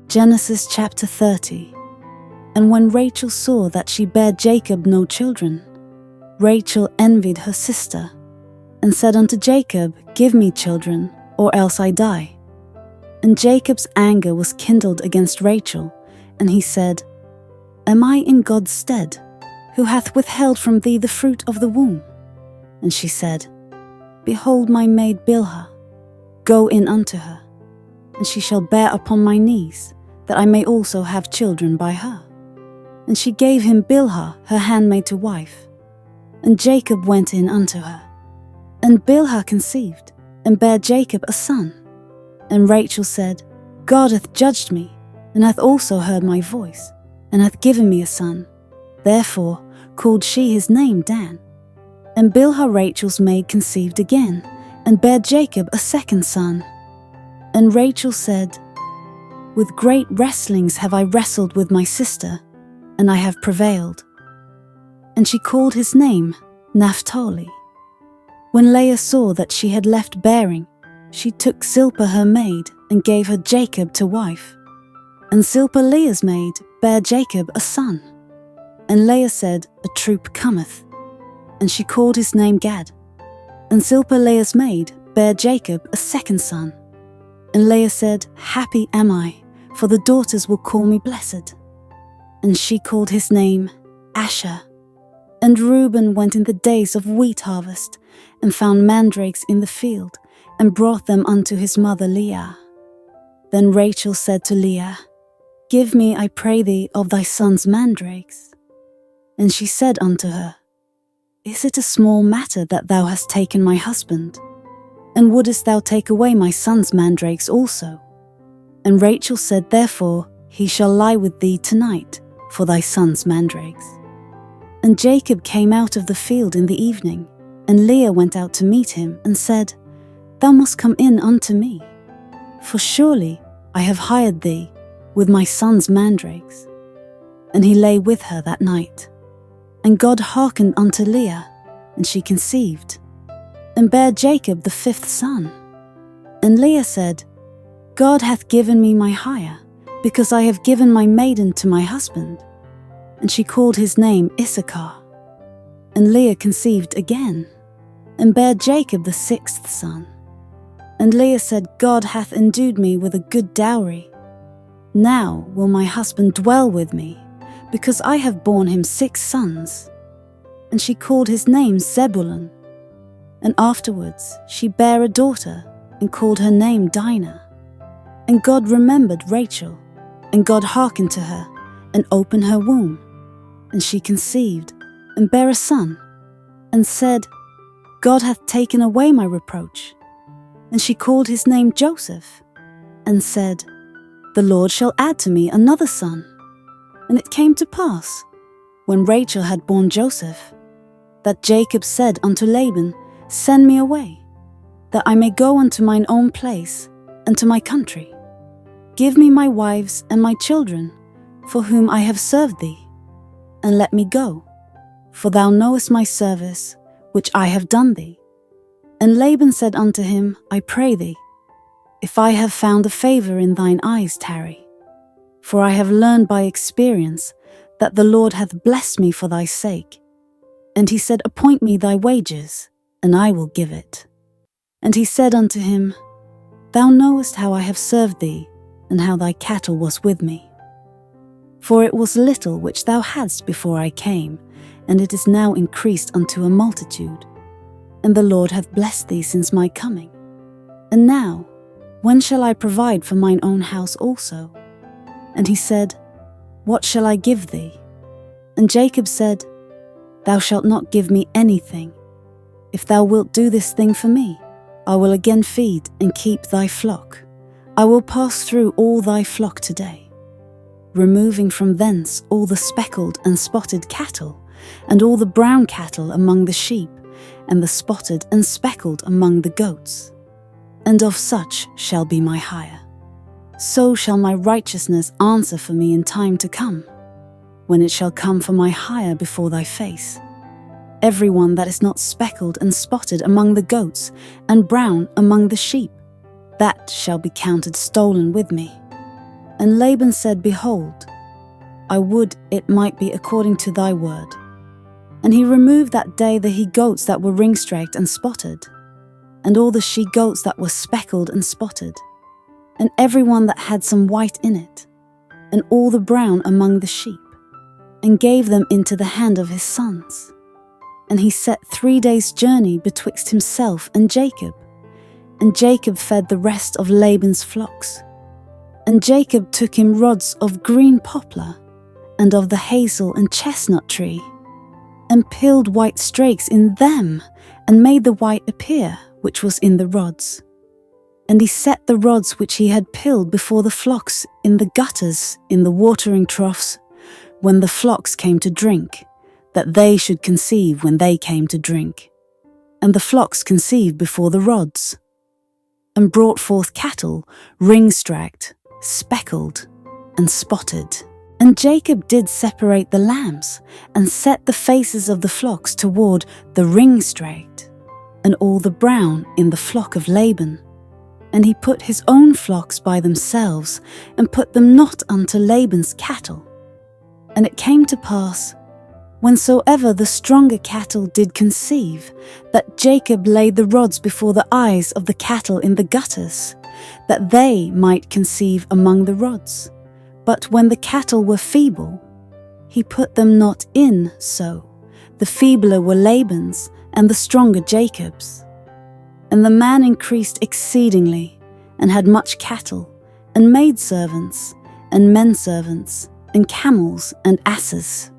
Genesis chapter 30. And when Rachel saw that she bare Jacob no children, Rachel envied her sister, and said unto Jacob, Give me children, or else I die. And Jacob's anger was kindled against Rachel, and he said, Am I in God's stead, who hath withheld from thee the fruit of the womb? And she said, Behold my maid Bilhah, go in unto her, and she shall bear upon my knees, that I may also have children by her. And she gave him Bilhah, her handmaid to wife. And Jacob went in unto her. And Bilhah conceived, and bare Jacob a son. And Rachel said, God hath judged me, and hath also heard my voice, and hath given me a son. Therefore called she his name Dan. And Bilhah Rachel's maid conceived again, and bare Jacob a second son. And Rachel said, With great wrestlings have I wrestled with my sister, and I have prevailed. And she called his name Naphtali. When Leah saw that she had left bearing, she took Zilpah her maid, and gave her Jacob to wife. And Zilpah Leah's maid bare Jacob a son. And Leah said, A troop cometh. And she called his name Gad. And Zilpah Leah's maid bare Jacob a second son. And Leah said, Happy am I, for the daughters will call me blessed. And she called his name Asher. And Reuben went in the days of wheat harvest, and found mandrakes in the field, and brought them unto his mother Leah. Then Rachel said to Leah, Give me, I pray thee, of thy son's mandrakes. And she said unto her, Is it a small matter that thou hast taken my husband? And wouldest thou take away my son's mandrakes also? And Rachel said, Therefore he shall lie with thee tonight for thy son's mandrakes. And Jacob came out of the field in the evening, and Leah went out to meet him, and said, Thou must come in unto me, for surely I have hired thee with my son's mandrakes. And he lay with her that night. And God hearkened unto Leah, and she conceived, and bare Jacob the fifth son. And Leah said, God hath given me my hire, because I have given my maiden to my husband. And she called his name Issachar. And Leah conceived again, and bare Jacob the sixth son. And Leah said, God hath endued me with a good dowry. Now will my husband dwell with me, because I have borne him 6 sons. And she called his name Zebulun. And afterwards she bare a daughter, and called her name Dinah. And God remembered Rachel, and God hearkened to her, and opened her womb. And she conceived, and bare a son, and said, God hath taken away my reproach. And she called his name Joseph, and said, The Lord shall add to me another son. And it came to pass, when Rachel had borne Joseph, that Jacob said unto Laban, Send me away, that I may go unto mine own place, and to my country. Give me my wives and my children, for whom I have served thee, and let me go, for thou knowest my service, which I have done thee. And Laban said unto him, I pray thee, if I have found a favour in thine eyes, tarry. For I have learned by experience that the Lord hath blessed me for thy sake. And he said, Appoint me thy wages, and I will give it. And he said unto him, Thou knowest how I have served thee, and how thy cattle was with me. For it was little which thou hadst before I came, and it is now increased unto a multitude. And the Lord hath blessed thee since my coming. And now, when shall I provide for mine own house also? And he said, What shall I give thee? And Jacob said, Thou shalt not give me anything. If thou wilt do this thing for me, I will again feed and keep thy flock. I will pass through all thy flock today, removing from thence all the speckled and spotted cattle, and all the brown cattle among the sheep, and the spotted and speckled among the goats. And of such shall be my hire. So shall my righteousness answer for me in time to come, when it shall come for my hire before thy face. Every one that is not speckled and spotted among the goats, and brown among the sheep, that shall be counted stolen with me. And Laban said, Behold, I would it might be according to thy word. And he removed that day the he-goats that were ring-straked and spotted, and all the she-goats that were speckled and spotted, and every one that had some white in it, and all the brown among the sheep, and gave them into the hand of his sons. And he set 3 days' journey betwixt himself and Jacob, and Jacob fed the rest of Laban's flocks. And Jacob took him rods of green poplar, and of the hazel and chestnut tree, and peeled white strakes in them, and made the white appear, which was in the rods. And he set the rods which he had peeled before the flocks in the gutters, in the watering troughs, when the flocks came to drink, that they should conceive when they came to drink. And the flocks conceived before the rods, and brought forth cattle, ring-straked, speckled, and spotted. And Jacob did separate the lambs, and set the faces of the flocks toward the ring-straked, and all the brown in the flock of Laban. And he put his own flocks by themselves, and put them not unto Laban's cattle. And it came to pass, whensoever the stronger cattle did conceive, that Jacob laid the rods before the eyes of the cattle in the gutters, that they might conceive among the rods. But when the cattle were feeble, he put them not in so. The feebler were Laban's, and the stronger Jacob's. And the man increased exceedingly, and had much cattle, and maidservants, and menservants, and camels, and asses.